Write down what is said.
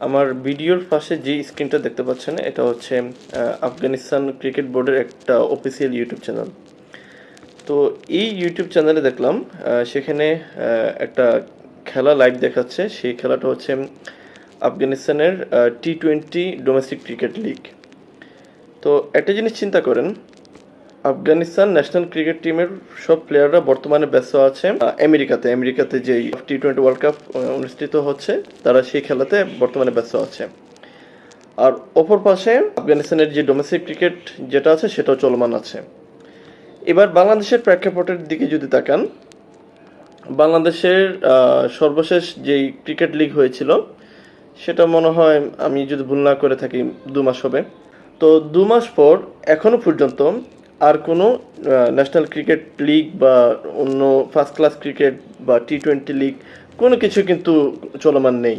আমার ভিডিওর পাশে যে স্ক্রিনটা দেখতে পাচ্ছেন এটা হচ্ছে আফগানিস্তান ক্রিকেট বোর্ডের একটা অফিসিয়াল ইউটিউব চ্যানেল। তো এই ইউটিউব চ্যানেলে দেখলাম সেখানে একটা খেলা লাইভ দেখাচ্ছে। সেই খেলাটা হচ্ছে আফগানিস্তানের T20 ডোমেস্টিক ক্রিকেট লিগ। তো একটা জিনিস চিন্তা করেন, আফগানিস্তান ন্যাশনাল ক্রিকেট টিমের সব প্লেয়াররা বর্তমানে ব্যস্ত আছে আমেরিকাতে যেই T20 ওয়ার্ল্ড কাপ অনুষ্ঠিত হচ্ছে, তারা সেই খেলাতে বর্তমানে ব্যস্ত আছে। আর অপর পাশে আফগানিস্তানের যে ডোমেস্টিক ক্রিকেট যেটা আছে সেটাও চলমান আছে। এবার বাংলাদেশের প্রেক্ষাপটের দিকে যদি তাকান, বাংলাদেশের সর্বশেষ যেই ক্রিকেট লিগ হয়েছিল সেটা মনে হয়, আমি যদি ভুল না করে থাকি, 2 মাস হবে। তো 2 মাস পর এখনো পর্যন্ত আর কোনো ন্যাশনাল ক্রিকেট লিগ বা অন্য ফার্স্ট ক্লাস ক্রিকেট বা T20 লিগ কোনো কিছু কিন্তু চলমান নেই।